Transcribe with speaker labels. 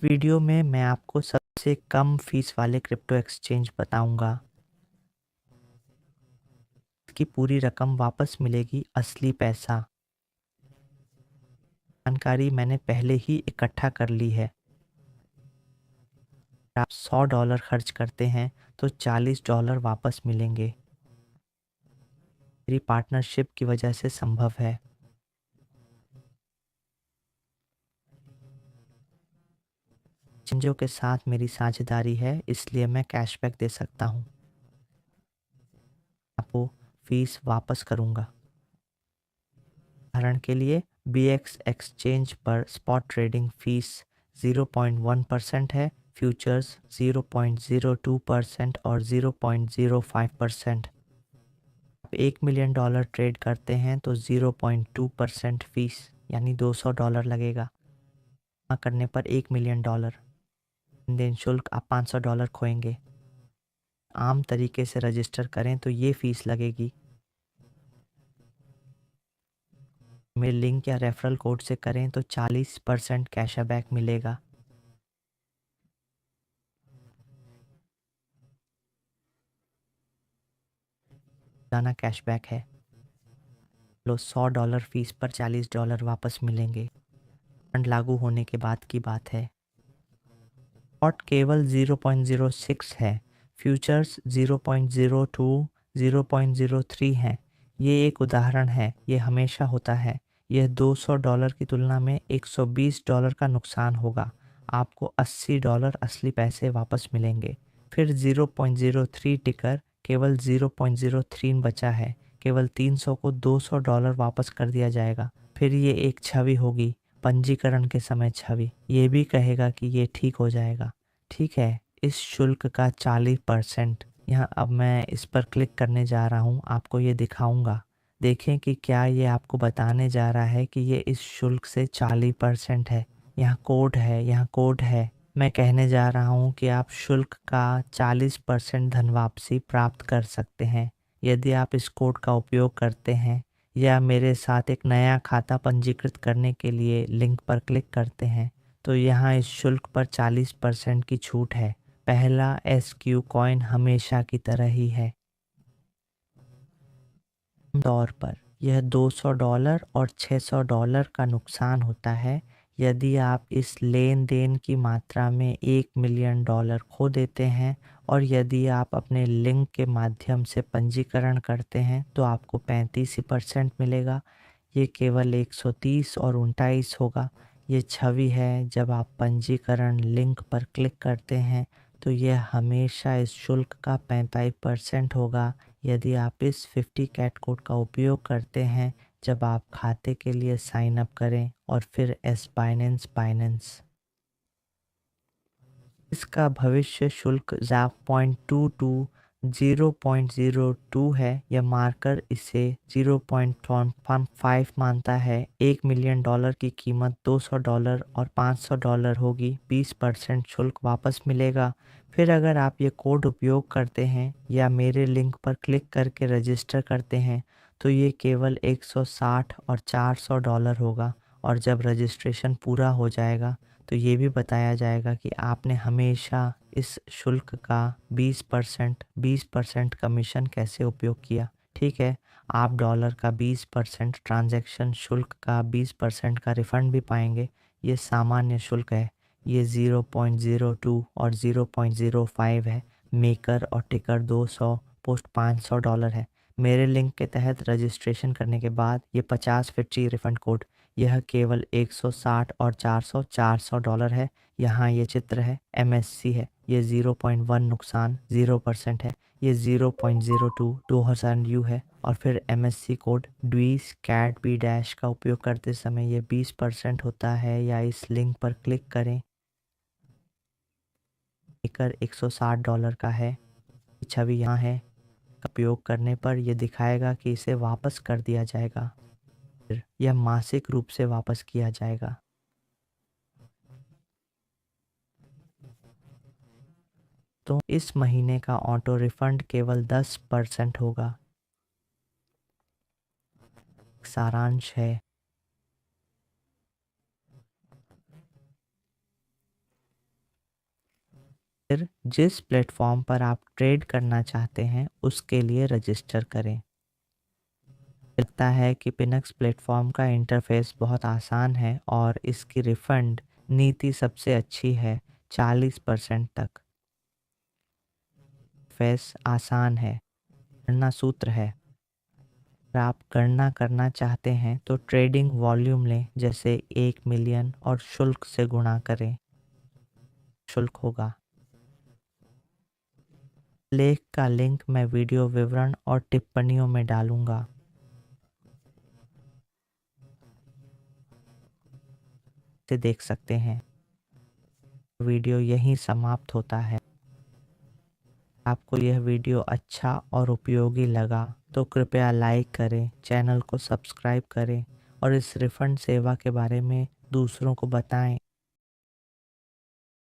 Speaker 1: Video में मैं आपको सबसे कम फीस वाले क्रिप्टो एक्सचेंज बताऊंगा। इसकी पूरी रकम वापस मिलेगी, असली पैसा। जानकारी मैंने पहले ही इकट्ठा कर ली है। आप $100 खर्च करते हैं तो $40 वापस मिलेंगे। मेरी पार्टनरशिप की वजह से संभव है। एक्सचेंजों के साथ मेरी साझेदारी है, इसलिए मैं कैशबैक दे सकता हूँ। आपको फीस वापस करूँगा। उदाहरण के लिए BX एक्सचेंज पर स्पॉट ट्रेडिंग फीस 0.1% है, फ्यूचर्स 0.02% और 0.05%। आप $1 मिलियन ट्रेड करते हैं तो 0.2% फीस यानी $200 लगेगा। जमा करने पर $1 मिलियन लेन देन शुल्क आप $500 खोएंगे। आम तरीके से रजिस्टर करें तो ये फीस लगेगी। मेरे लिंक या रेफरल कोड से करें तो 40% कैशबैक मिलेगा। जाना कैशबैक है। लो $100 फीस पर $40 वापस मिलेंगे। फंड लागू होने के बाद की बात है। स्पॉट केवल 0.06 है, फ्यूचर्स 0.02 0.03 है। ये एक उदाहरण है, ये हमेशा होता है। यह $200 की तुलना में $120 का नुकसान होगा। आपको $80 असली पैसे वापस मिलेंगे। फिर 0.03 टिकर केवल 0.03 बचा है। केवल 300 को $200 वापस कर दिया जाएगा। फिर ये एक छवि होगी, पंजीकरण के समय छवि। ये भी कहेगा कि ये ठीक हो जाएगा। ठीक है, इस शुल्क का 40%। यहाँ अब मैं इस पर क्लिक करने जा रहा हूँ, आपको ये दिखाऊंगा। देखें कि क्या ये आपको बताने जा रहा है कि ये इस शुल्क से 40% है। यहाँ कोड है, यहाँ कोड है। मैं कहने जा रहा हूँ कि आप शुल्क का 40% धन वापसी प्राप्त कर सकते हैं यदि आप इस कोड का उपयोग करते हैं या मेरे साथ एक नया खाता पंजीकृत करने के लिए लिंक पर क्लिक करते हैं। तो यहाँ इस शुल्क पर 40% की छूट है। पहला SQ कॉइन हमेशा की तरह ही है। तौर पर यह $200 और $600 का नुकसान होता है यदि आप इस लेन देन की मात्रा में $1 मिलियन खो देते हैं और यदि आप अपने लिंक के माध्यम से पंजीकरण करते हैं तो आपको 35% मिलेगा। ये केवल 130 और 29 होगा। ये छवि है, जब आप पंजीकरण लिंक पर क्लिक करते हैं तो यह हमेशा इस शुल्क का 45% होगा यदि आप इस 50 कैट कोड का उपयोग करते हैं जब आप खाते के लिए साइन अप करें और फिर बाइनेंस। इसका भविष्य शुल्क 0.22 है। यह मार्कर इसे 0.15 मानता है। $1 मिलियन की कीमत $200 और $500 होगी। 20% शुल्क वापस मिलेगा। फिर अगर आप ये कोड उपयोग करते हैं या मेरे लिंक पर क्लिक करके रजिस्टर करते हैं तो ये केवल 160 और $400 होगा। और जब रजिस्ट्रेशन पूरा हो जाएगा तो ये भी बताया जाएगा कि आपने हमेशा इस शुल्क का 20% कमीशन कैसे उपयोग किया। ठीक है, आप डॉलर का 20%, ट्रांजैक्शन शुल्क का 20% का रिफंड भी पाएंगे। ये सामान्य शुल्क है। ये 0.02 और 0.05 है। मेकर और टिकर 200, पोस्ट $500 है। मेरे लिंक के तहत रजिस्ट्रेशन करने के बाद ये 50 रिफंड कोड, यह केवल 160 और $400 है। यहाँ ये चित्र है, MSC है। ये 0.1 नुकसान 0% है। ये 0.02 2000 है। और फिर MSC code DWIS CAT B dash का उपयोग करते समय ये 20% होता है। या इस लिंक पर क्लिक करें, लेकर $160 का है। छवि यहाँ है। उपयोग करने पर यह दिखाएगा कि इसे वापस कर दिया जाएगा। यह मासिक रूप से वापस किया जाएगा। तो इस महीने का ऑटो रिफंड केवल 10% होगा। सारांश है, फिर जिस प्लेटफॉर्म पर आप ट्रेड करना चाहते हैं उसके लिए रजिस्टर करें। लगता है कि पिनक्स प्लेटफॉर्म का इंटरफेस बहुत आसान है और इसकी रिफंड नीति सबसे अच्छी है 40% तक। फेस आसान है, गणना सूत्र है। अगर आप गणना करना चाहते हैं तो ट्रेडिंग वॉल्यूम लें, जैसे 1 मिलियन, और शुल्क से गुणा करें। शुल्क होगा। लेख का लिंक मैं वीडियो विवरण और टिप्पणियों में डालूंगा। से देख सकते हैं। वीडियो यहीं समाप्त होता है। आपको यह वीडियो अच्छा और उपयोगी लगा तो कृपया लाइक करें, चैनल को सब्सक्राइब करें और इस रिफंड सेवा के बारे में दूसरों को बताएं।